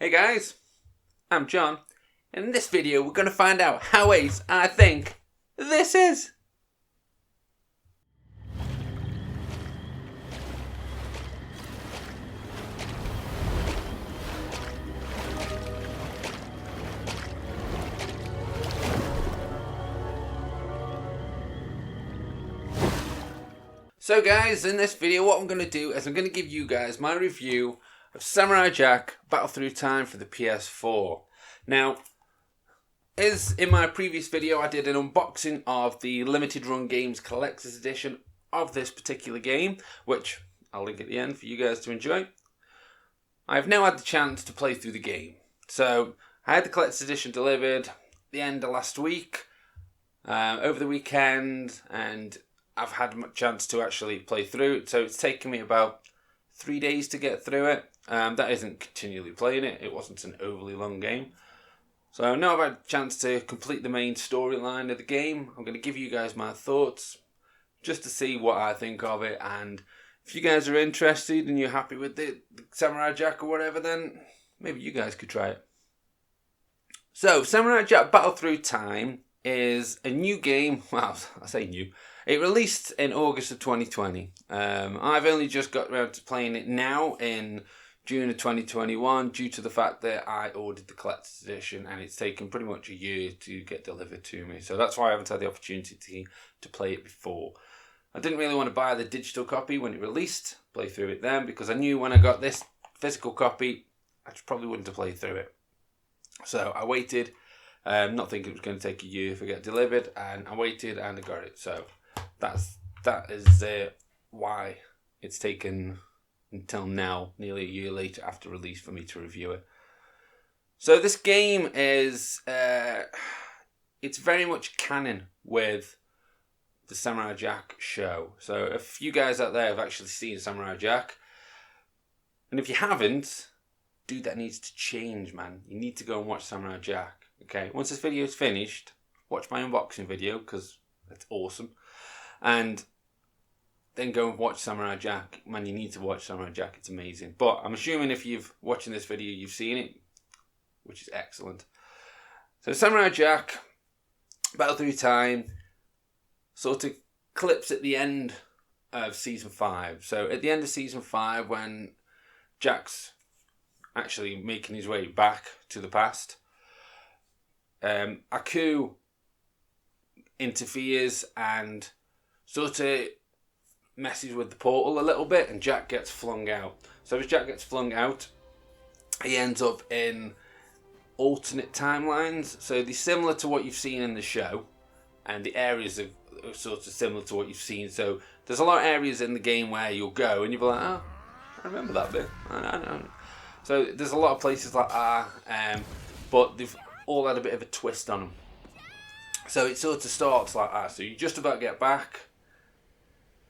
Hey guys, I'm John, and in this video we're going to find out how ace I think this is. So guys, in this video what I'm going to do is I'm going to give you guys my review of Samurai Jack Battle Through Time for the PS4. Now, as in my previous video I did an unboxing of the Limited Run Games Collector's Edition of this particular game, which I'll link at the end for you guys to enjoy. I've now had the chance to play through the game. So, I had the Collector's Edition delivered at the end of last week, over the weekend, and I've had a chance to actually play through it, so it's taken me about 3 days to get through it. That isn't continually playing it, it wasn't an overly long game. So now I've had a chance to complete the main storyline of the game. I'm going to give you guys my thoughts, just to see what I think of it, and if you guys are interested and you're happy with the Samurai Jack or whatever, then maybe you guys could try it. So, Samurai Jack Battle Through Time is a new game. Well, I say new. It released in August of 2020. I've only just got around to playing it now in June of 2021 due to the fact that I ordered the Collector's Edition and it's taken pretty much a year to get delivered to me. So that's why I haven't had the opportunity to play it before. I didn't really want to buy the digital copy when it released, play through it then, because I knew when I got this physical copy, I probably wouldn't have played through it. So I waited, not thinking it was going to take a year to get delivered, and I waited and I got it. So that is why it's taken until now, nearly a year later after release, for me to review it. So this game is it's very much canon with the Samurai Jack show. So if you guys out there have actually seen Samurai Jack, and if you haven't, dude, that needs to change, man. You need to go and watch Samurai Jack. Okay, once this video is finished, watch my unboxing video because that's awesome, and then go and watch Samurai Jack. Man, you need to watch Samurai Jack. It's amazing. But I'm assuming if you've watching this video, you've seen it, which is excellent. So Samurai Jack Battle Through Time sort of clips at the end of Season 5. So at the end of Season 5, when Jack's actually making his way back to the past, Aku interferes and sort of messes with the portal a little bit, and Jack gets flung out. So as Jack gets flung out, he ends up in alternate timelines. So they're similar to what you've seen in the show, and the areas are sort of similar to what you've seen. So there's a lot of areas in the game where you'll go and you'll be like, oh, I remember that bit. I know. So there's a lot of places like that, but they've all had a bit of a twist on them. So it sort of starts like that. So you just about get back,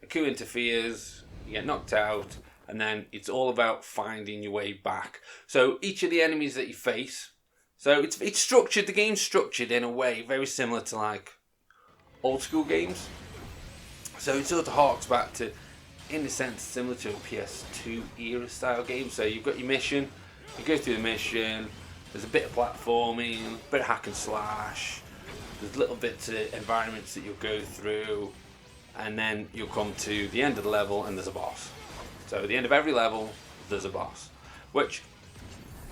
Aku interferes, you get knocked out, and then it's all about finding your way back. So each of the enemies that you face, so it's structured, the game's structured in a way very similar to like old school games. So it sort of harks back to, in a sense, similar to a PS2 era style game. So you've got your mission, you go through the mission, there's a bit of platforming, a bit of hack and slash, there's little bits of environments that you'll go through, and then you'll come to the end of the level and there's a boss. So at the end of every level, there's a boss, which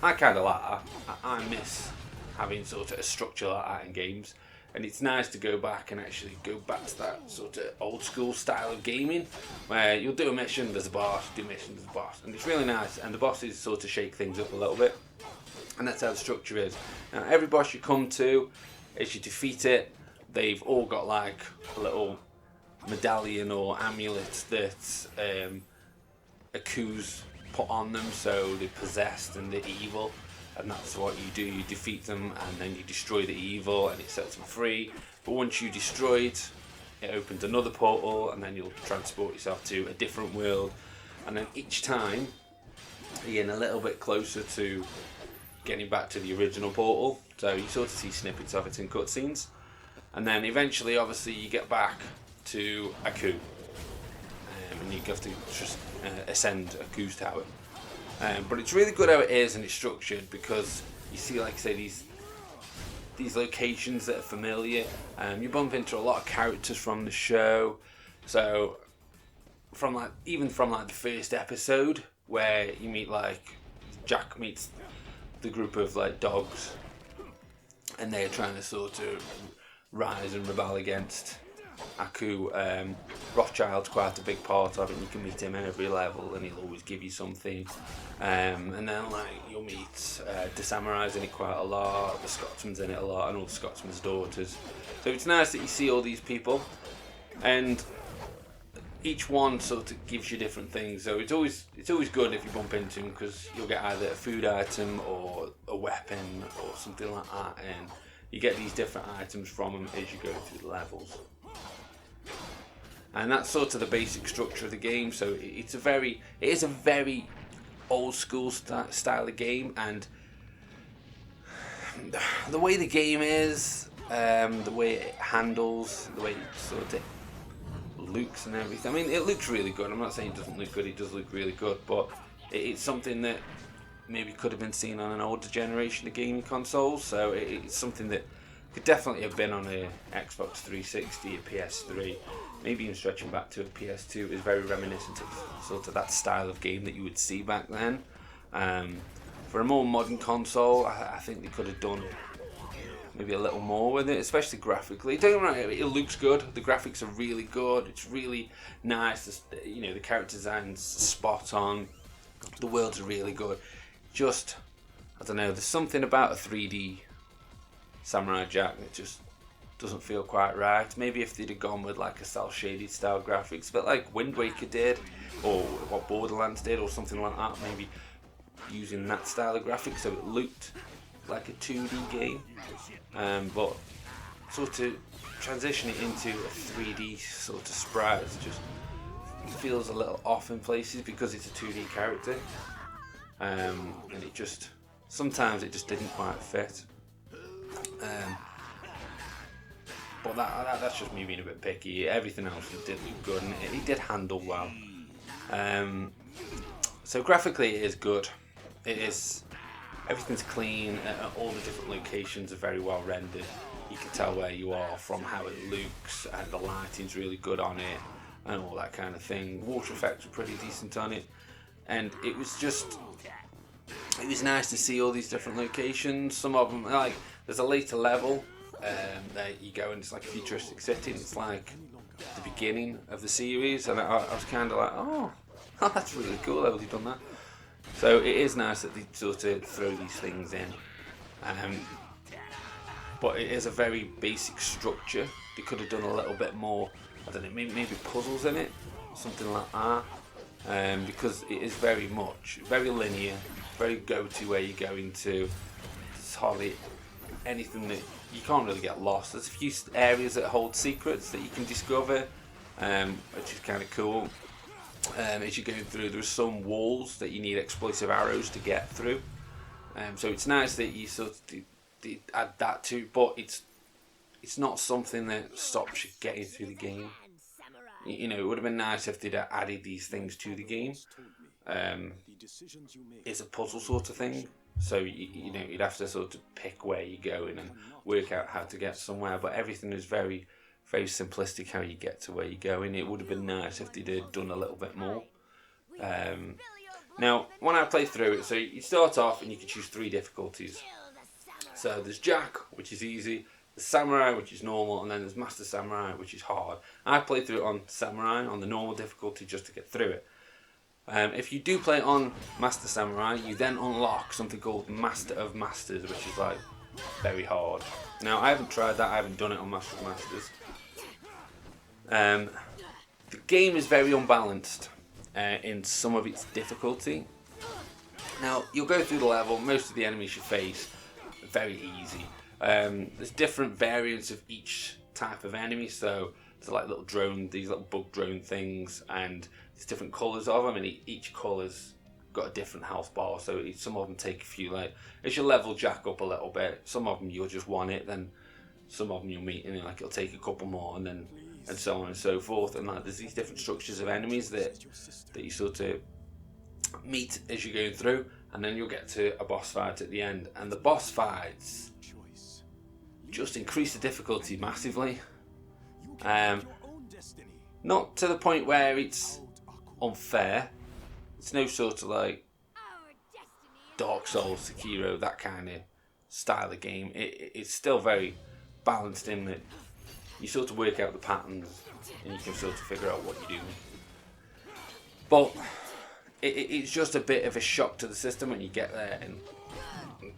I kind of like that. I miss having sort of a structure like that in games. And it's nice to go back and actually go back to that sort of old school style of gaming, where you'll do a mission, there's a boss, do a mission, there's a boss. And it's really nice, and the bosses sort of shake things up a little bit. And that's how the structure is. Now, every boss you come to, as you defeat it, they've all got like a little medallion or amulet that Aku's put on them, so they're possessed and they're evil. And that's what you do, you defeat them and then you destroy the evil and it sets them free. But once you destroy it, it opens another portal and then you'll transport yourself to a different world. And then each time, you're getting a little bit closer to getting back to the original portal. So you sort of see snippets of it in cutscenes. And then eventually, obviously, you get back to Aku. And you have to just ascend Aku's tower. But it's really good how it is and it's structured, because you see, like I say, these locations that are familiar. You bump into a lot of characters from the show. So even from the first episode, where you meet, like, Jack meets the group of like dogs, and they're trying to sort of rise and rebel against Aku. Rothschild's quite a big part of it. You can meet him at every level, and he'll always give you something. And then, like, you'll meet the Samurai's in it quite a lot, the Scotsman's in it a lot, and all the Scotsman's daughters. So it's nice that you see all these people, and each one sort of gives you different things. So it's always good if you bump into them, because you'll get either a food item or a weapon or something like that, and you get these different items from them as you go through the levels. And that's sort of the basic structure of the game. So it is a very old school style of game, and the way the game is, the way it handles, the way it sort of looks and everything. I mean, it looks really good. I'm not saying it doesn't look good. It does look really good, but it's something that maybe could have been seen on an older generation of gaming consoles. So it's something that could definitely have been on a Xbox 360, a PS3, maybe even stretching back to a PS2. It's very reminiscent of sort of that style of game that you would see back then. For a more modern console, I think they could have done maybe a little more with it, especially graphically. Don't get me wrong, it looks good. The graphics are really good. It's really nice. The character design's spot on. The worlds are really good. Just, I don't know, there's something about a 3D Samurai Jack that just doesn't feel quite right. Maybe if they'd have gone with like a cel-shaded style graphics, but like Wind Waker did, or what Borderlands did, or something like that, maybe using that style of graphics so it looked like a 2D game, but sort of transition it into a 3D sort of sprite just feels a little off in places, because it's a 2D character, and it just sometimes it just didn't quite fit. But that's just me being a bit picky. Everything else did look good, and it did handle well. So graphically it is good. It is. Everything's clean, all the different locations are very well rendered. You can tell where you are from how it looks, and the lighting's really good on it, and all that kind of thing. Water effects were pretty decent on it, and it was nice to see all these different locations. Some of them, like, there's a later level that you go, and it's like a futuristic city, and it's like the beginning of the series, and I was kind of like, oh, that's really cool, how they've done that. So it is nice that they sort of throw these things in, but it is a very basic structure. They could have done a little bit more, I don't know, maybe puzzles in it, something like that, because it is very linear, very go-to where you're going to. There's hardly anything that, you can't really get lost. There's a few areas that hold secrets that you can discover, which is kind of cool. As you're going through, there's some walls that you need explosive arrows to get through, so it's nice that you sort of add that to, but it's not something that stops you getting through the game. It would have been nice if they'd added these things to the game. It's a puzzle sort of thing, so you'd have to sort of pick where you're going and work out how to get somewhere, but everything is very, very simplistic how you get to where you're going. It would have been nice if they'd have done a little bit more. Now, when I play through it, so you start off and you can choose 3 difficulties. So there's Jack, which is easy, there's Samurai, which is normal, and then there's Master Samurai, which is hard. I played through it on Samurai, on the normal difficulty, just to get through it. If you do play it on Master Samurai, you then unlock something called Master of Masters, which is like very hard. Now, I haven't tried that, I haven't done it on Master of Masters. The game is very unbalanced in some of its difficulty. Now, you'll go through the level, most of the enemies you face are very easy. There's different variants of each type of enemy, so there's like these little bug drone things, and there's different colours of them, and each colour's got a different health bar, so some of them take a few, like, as you level Jack up a little bit, some of them you'll just want it, then some of them you'll meet, and like it'll take a couple more, and so on and so forth, and like there's these different structures of enemies that you sort of meet as you're going through, and then you'll get to a boss fight at the end. And the boss fights just increase the difficulty massively. Not to the point where it's unfair. It's no sort of like Dark Souls, Sekiro, that kind of style of game. It's still very balanced in that you sort of work out the patterns and you can sort of figure out what you're doing. But it's just a bit of a shock to the system when you get there, and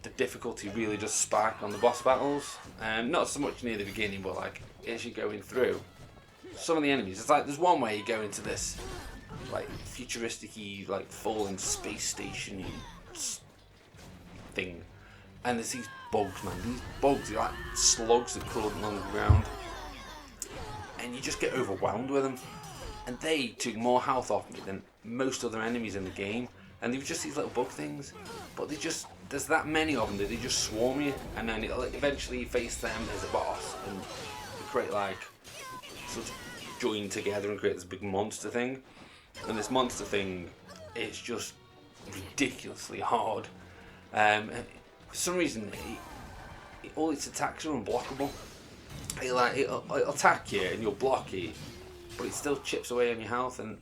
the difficulty really does spike on the boss battles. Not so much near the beginning, but like as you're going through, some of the enemies, it's like there's one way you go into this like futuristic-y, like falling space station thing, and there's these bugs, man. These bugs are like slugs that crawl along the ground, and you just get overwhelmed with them. And they took more health off me than most other enemies in the game, and they were just these little bug things. But there's that many of them that they just swarm you, and then it'll eventually face them as a boss, and you create like sort of join together and create this big monster thing. And this monster thing is just ridiculously hard. For some reason, all its attacks are unblockable. It'll attack you and you'll block it, but it still chips away on your health, and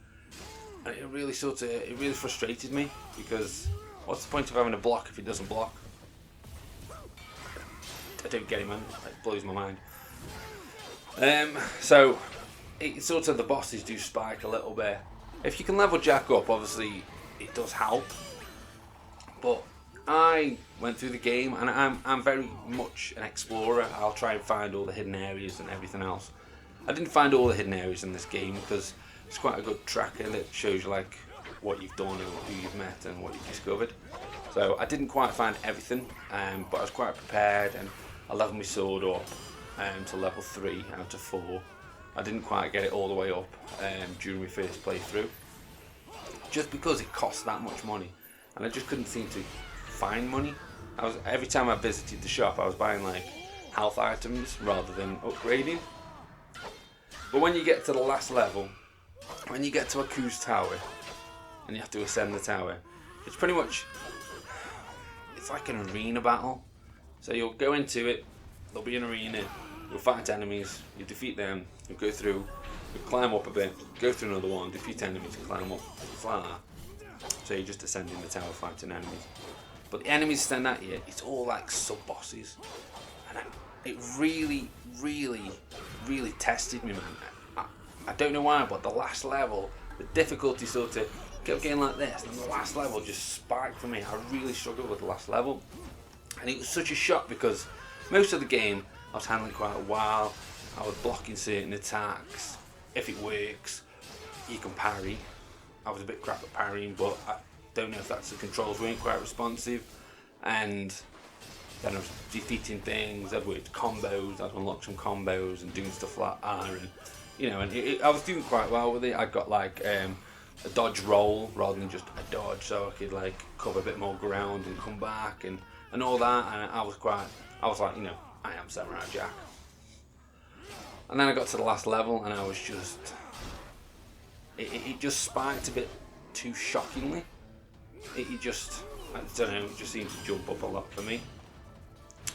it really frustrated me, because what's the point of having a block if it doesn't block? I don't get it, man. It blows my mind. So it's sort of, the bosses do spike a little bit. If you can level Jack up, obviously it does help. But I went through the game, and I'm very much an explorer. I'll try and find all the hidden areas and everything else. I didn't find all the hidden areas in this game because it's quite a good tracker that shows you like what you've done and who you've met and what you've discovered. So I didn't quite find everything, but I was quite prepared, and I leveled my sword up to level 3 out of 4. I didn't quite get it all the way up during my first playthrough, just because it cost that much money, and I just couldn't seem to find money. Every time I visited the shop, I was buying like health items rather than upgrading. But when you get to the last level, when you get to Aku's tower, and you have to ascend the tower, it's pretty much, it's like an arena battle. So you'll go into it, there'll be an arena, you'll fight enemies, you defeat them, you'll go through, you'll climb up a bit, go through another one, defeat enemies, climb up, it's like that. So you're just ascending the tower fighting enemies. But the enemies stand at you, it's all like sub-bosses. And it really, really, really tested me, man. I don't know why, but the last level, the difficulty sort of kept getting like this, and the last level just spiked for me. I really struggled with the last level. And it was such a shock, because most of the game I was handling quite well. I was blocking certain attacks. If it works, you can parry. I was a bit crap at parrying, but I don't know if that's the controls weren't quite responsive. And then I was defeating things, I'd worked combos, I'd unlocked some combos and doing stuff like that. And, you know, and I was doing quite well with it. I got like a dodge roll rather than just a dodge, so I could like cover a bit more ground and come back and all that. And I was like, you know, I am Samurai Jack. And then I got to the last level, and I was just, it just spiked a bit too shockingly. It just, I don't know, it just seemed to jump up a lot for me.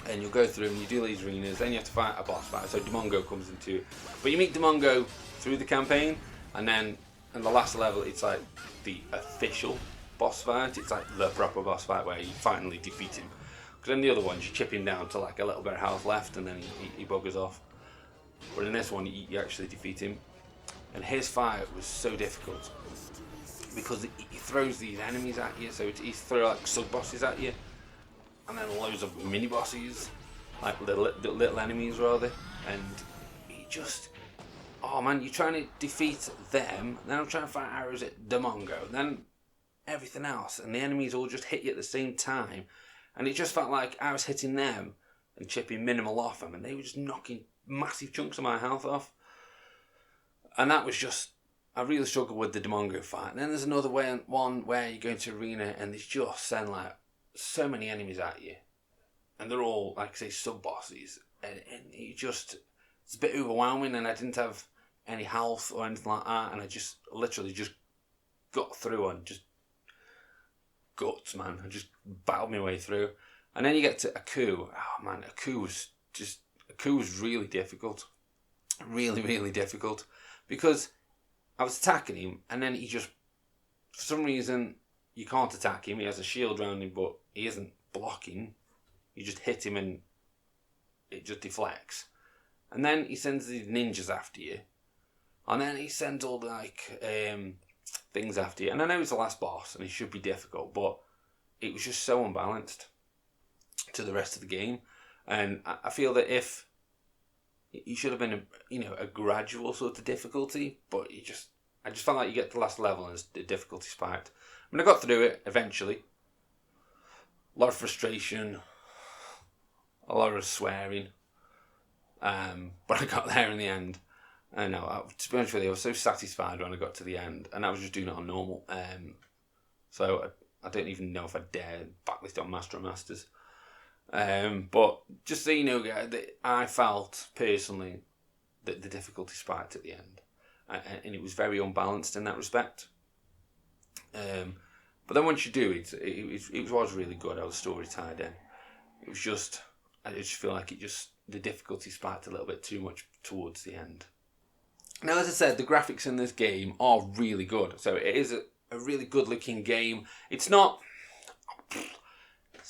And you'll go through and you do these arenas, then you have to fight a boss fight. So Demongo comes into it. But you meet Demongo through the campaign, and then in the last level it's like the official boss fight. It's like the proper boss fight where you finally defeat him. Because in the other ones you chip him down to like a little bit of health left, and then he buggers off. But in this one you actually defeat him. And his fight was so difficult, because he throws these enemies at you. So he throws like sub-bosses at you, and then loads of mini-bosses, like little enemies rather. And he just, oh man, you're trying to defeat them, then I'm trying to fight arrows at Demongo, then everything else, and the enemies all just hit you at the same time. And it just felt like I was hitting them and chipping minimal off them, and they were just knocking massive chunks of my health off. And that was just, I really struggled with the Demongo fight. And then there's another one where you go into arena and they just send like so many enemies at you, and they're all like, say, sub-bosses, and you just, it's a bit overwhelming, and I didn't have any health or anything like that, and I just literally just got through and just guts, man. I just battled my way through. And then you get to Aku. Oh man, Aku was really difficult. Really, really difficult. Because I was attacking him, and then he just, for some reason, you can't attack him. He has a shield around him, but he isn't blocking. You just hit him and it just deflects. And then he sends these ninjas after you. And then he sends all the, like, things after you. And I know he's the last boss, and he should be difficult, but it was just so unbalanced to the rest of the game. And I feel that if he should have been a gradual sort of difficulty, but I just felt like you get to the last level and the difficulty spiked. I mean, I got through it eventually. A lot of frustration, a lot of swearing, but I got there in the end. I know, to be honest with you, I was so satisfied when I got to the end, and I was just doing it on normal. So I don't even know if I dared backlist on Master of Masters. But just so you know, guys, that I felt personally that the difficulty spiked at the end, and it was very unbalanced in that respect. But then once you do it, it was really good. How the story tied in. It was just, I just feel like the difficulty spiked a little bit too much towards the end. Now, as I said, the graphics in this game are really good. So it is a really good looking game. It's not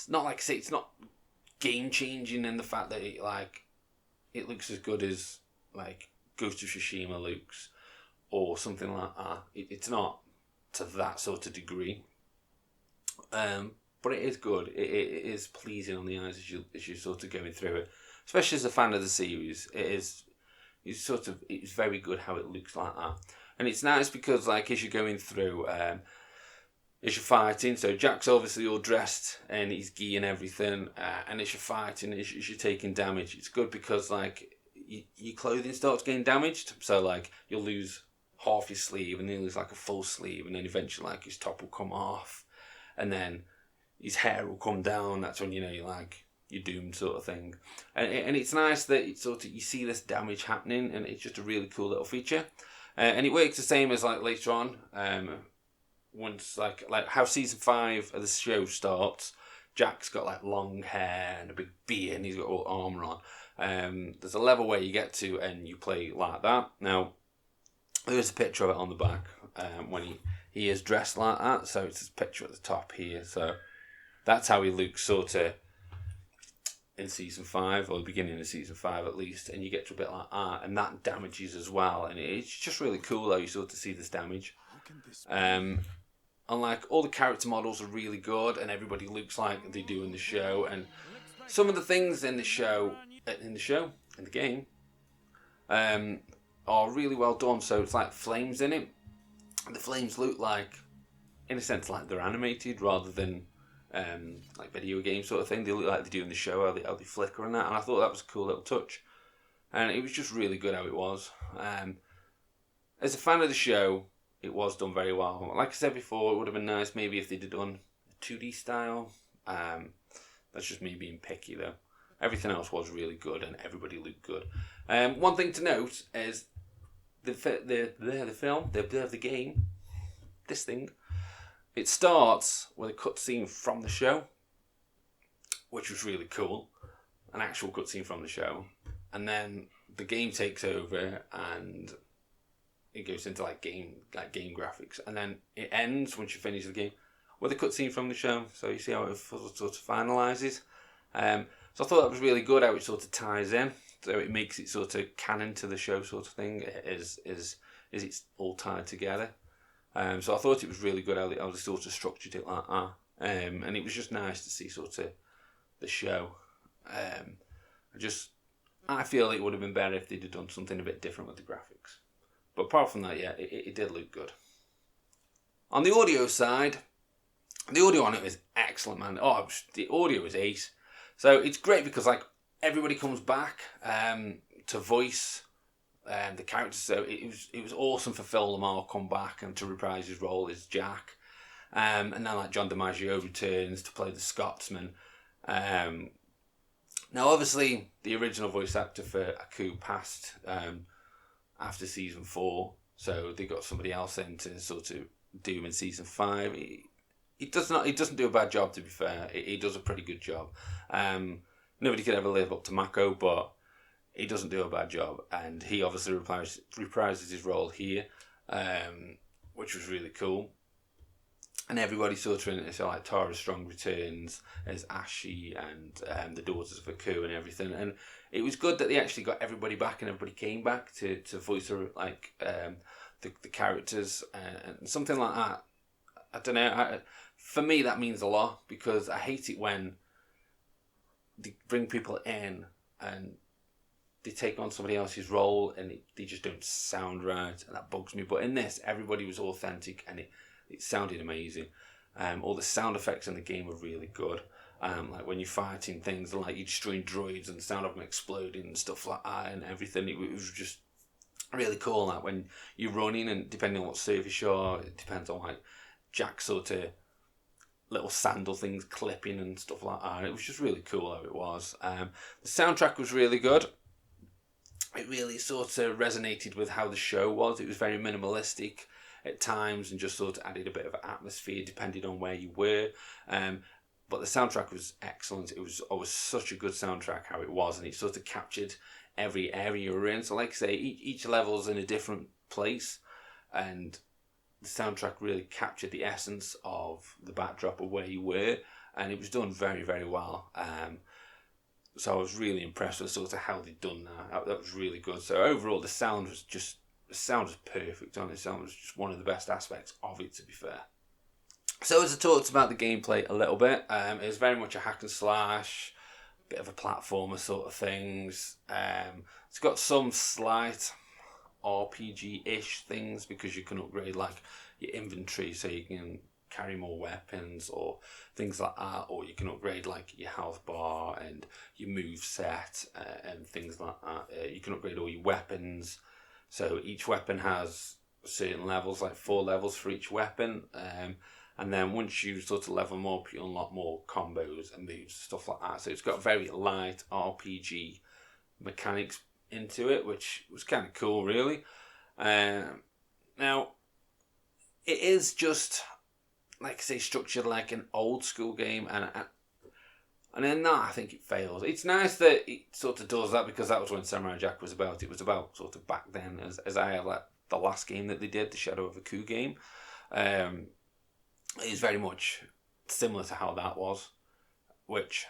like I say, it's not game changing in the fact that it looks as good as like Ghost of Tsushima looks or something like that. It's not to that sort of degree, but it is good. It is pleasing on the eyes as you're sort of going through it, especially as a fan of the series. It's very good how it looks like that, and it's nice because like as you're going through. As you're fighting, so Jack's obviously all dressed in his gi and everything, and as you're fighting, as you're taking damage, it's good because like your clothing starts getting damaged, so like you'll lose half your sleeve, and then lose like a full sleeve, and then eventually like his top will come off, and then his hair will come down. That's when you're doomed, sort of thing. And it's nice that it's sort of you see this damage happening, and it's just a really cool little feature, and it works the same as like later on. Once like how season 5 of the show starts, Jack's got like long hair and a big beard, and he's got all armor on. There's a level where you get to and you play like that. Now there's a picture of it on the back when he is dressed like that. So it's a picture at the top here. So that's how he looks sort of in season 5 or the beginning of season 5 at least. And you get to a bit like that, and that damages as well. And it's just really cool how you sort of see this damage. And like all the character models are really good, and everybody looks like they do in the show. And some of the things in the game, are really well done. So it's like flames in it. The flames look like, in a sense, like they're animated rather than like video game sort of thing. They look like they do in the show, how they flicker and that. And I thought that was a cool little touch. And it was just really good how it was. As a fan of the show, it was done very well. Like I said before, it would have been nice maybe if they'd have done a 2D style. That's just me being picky though. Everything else was really good and everybody looked good. One thing to note is the game, this thing, it starts with a cutscene from the show, which was really cool. An actual cutscene from the show. And then the game takes over and it goes into like game graphics, and then it ends once you finish the game with a cutscene from the show. So you see how it sort of finalises. So I thought that was really good how it sort of ties in. So it makes it sort of canon to the show sort of thing. Is it's all tied together. So I thought it was really good how they sort of structured it like that. And it was just nice to see sort of the show. I feel it would have been better if they'd have done something a bit different with the graphics. But apart from that, yeah, it did look good. On the audio side, the audio on it was excellent, man. Oh, the audio was ace. So it's great because like everybody comes back to voice the characters. So it was awesome for Phil Lamar come back and to reprise his role as Jack. And then like John DiMaggio returns to play the Scotsman. Now obviously the original voice actor for Aku passed after season 4, so they got somebody else in to sort of do him in season 5. he doesn't do a bad job, to be fair. He does a pretty good job. Nobody could ever live up to Mako, but he doesn't do a bad job, and he obviously reprises his role here, which was really cool. And everybody sort of in it, so like Tara Strong returns as Ashi and the Daughters of Aku and everything. And it was good that they actually got everybody back and everybody came back to voice like the characters and something like that. I don't know. For me, that means a lot because I hate it when they bring people in and they take on somebody else's role and they just don't sound right, and that bugs me. But in this, everybody was authentic and it sounded amazing. All the sound effects in the game were really good. Like when you're fighting things, like you're destroying droids and the sound of them exploding and stuff like that and everything. It was just really cool. Like when you're running, and depending on what service you're, it depends on like Jack sort of little sandal things clipping and stuff like that. It was just really cool how it was. The soundtrack was really good. It really sort of resonated with how the show was. It was very minimalistic at times and just sort of added a bit of atmosphere depending on where you were. But the soundtrack was excellent. It was always such a good soundtrack how it was, and it sort of captured every area you were in. So like I say, each level's in a different place, and the soundtrack really captured the essence of the backdrop of where you were, and it was done very, very well. So I was really impressed with sort of how they'd done that. That was really good. So overall, the sound was perfect on it. The sound was just one of the best aspects of it, to be fair. So as I talked about the gameplay a little bit, it was very much a hack and slash, bit of a platformer sort of things. It's got some slight RPG-ish things because you can upgrade like your inventory so you can carry more weapons or things like that, or you can upgrade like your health bar and your move set and things like that. You can upgrade all your weapons, so each weapon has certain levels, like 4 levels for each weapon, and then once you sort of level them up, you unlock more combos and moves, stuff like that. So it's got very light RPG mechanics into it, which was kind of cool, really. Now, it is just, like I say, structured like an old school game, and in that I think it fails. It's nice that it sort of does that because that was when Samurai Jack was about. It was about sort of back then, as I have like the last game that they did, the Shadow of Aku game. It is very much similar to how that was, which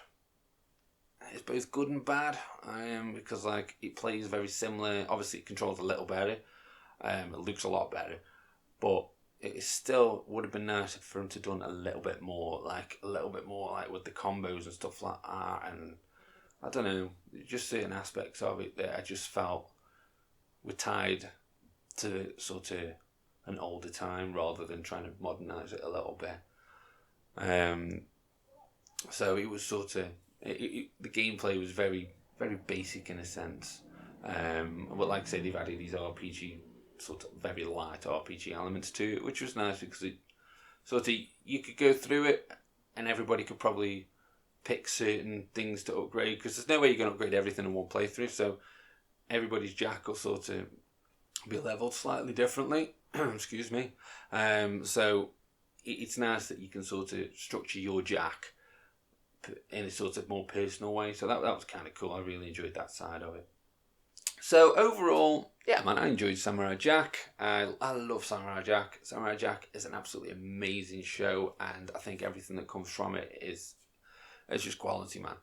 is both good and bad. Because like it plays very similar. Obviously, it controls a little better. It looks a lot better, but it still would have been nice for him to done a little bit more like with the combos and stuff like that. And I don't know, just certain aspects of it that I just felt were tied to sort of an older time rather than trying to modernise it a little bit. So it was sort of the gameplay was very, very basic in a sense. But like I say, they've added these RPG, sort of very light RPG elements to it, which was nice because it sort of, you could go through it and everybody could probably pick certain things to upgrade, because there's no way you're going to upgrade everything in one playthrough. So everybody's Jack will sort of be leveled slightly differently. Excuse me. So it's nice that you can sort of structure your Jack in a sort of more personal way. So that was kind of cool. I really enjoyed that side of it. So overall, yeah, man, I enjoyed Samurai Jack. I love Samurai Jack. Samurai Jack is an absolutely amazing show, and I think everything that comes from it is just quality, man.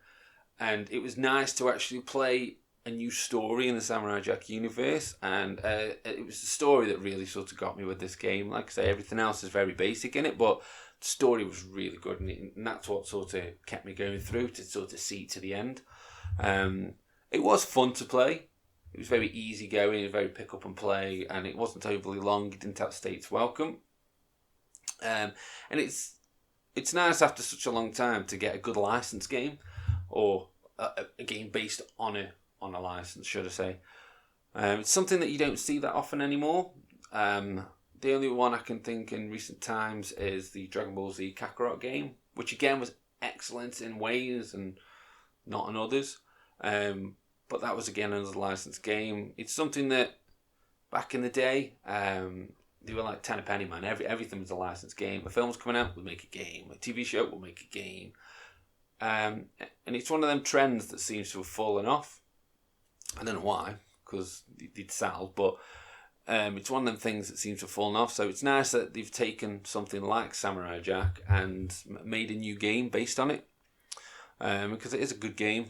And it was nice to actually play a new story in the Samurai Jack universe, and it was the story that really sort of got me with this game. Like I say, everything else is very basic in it, but the story was really good, and that's what sort of kept me going through to sort of see it to the end. It was fun to play. It was very easy going, it was very pick up and play, and it wasn't overly long. It didn't outstay its welcome. And it's nice after such a long time to get a good licensed game, or a game based on a license, should I say. It's something that you don't see that often anymore. The only one I can think in recent times is the Dragon Ball Z Kakarot game, which again was excellent in ways and not in others. But that was again another licensed game. It's something that back in the day, they were like 10 a penny, man. Everything was a licensed game. A film's coming out, we'll make a game. A TV show, we'll make a game. And it's one of them trends that seems to have fallen off. I don't know why, because they'd sell, but it's one of them things that seems to have fallen off. So it's nice that they've taken something like Samurai Jack and made a new game based on it, because it is a good game.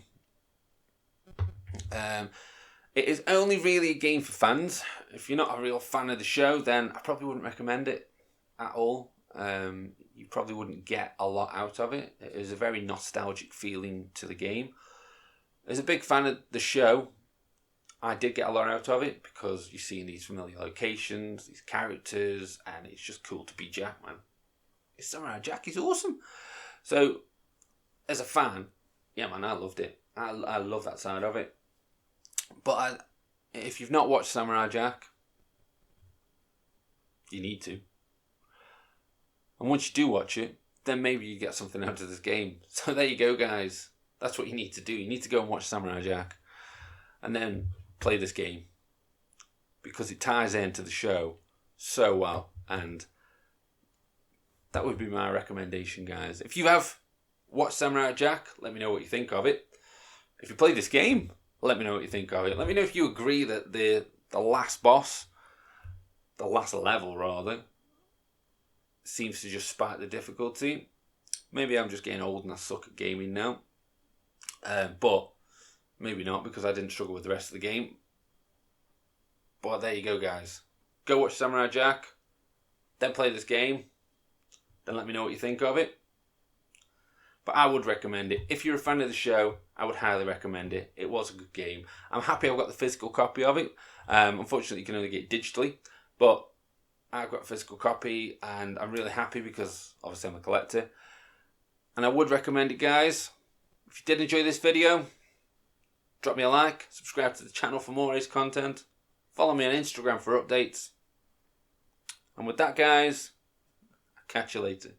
It is only really a game for fans. If you're not a real fan of the show, then I probably wouldn't recommend it at all. You probably wouldn't get a lot out of it. It is a very nostalgic feeling to the game. As a big fan of the show, I did get a lot out of it because you're seeing these familiar locations, these characters, and it's just cool to be Jack, man. Samurai Jack is awesome. So, as a fan, yeah, man, I loved it. I love that side of it. But if you've not watched Samurai Jack, you need to. And once you do watch it, then maybe you get something out of this game. So there you go, guys. That's what you need to do. You need to go and watch Samurai Jack. And then play this game. Because it ties into the show so well. And that would be my recommendation, guys. If you have watched Samurai Jack, let me know what you think of it. If you play this game, let me know what you think of it. Let me know if you agree that the last boss, the last level rather, seems to just spike the difficulty. Maybe I'm just getting old and I suck at gaming now. But maybe not, because I didn't struggle with the rest of the game. But there you go, guys. Go watch Samurai Jack. Then play this game. Then let me know what you think of it. But I would recommend it. If you're a fan of the show, I would highly recommend it. It was a good game. I'm happy I've got the physical copy of it. Unfortunately, you can only get it digitally. But I've got a physical copy and I'm really happy because obviously I'm a collector. And I would recommend it, guys. If you did enjoy this video, drop me a like, subscribe to the channel for more Ace content, follow me on Instagram for updates. And with that, guys, I'll catch you later.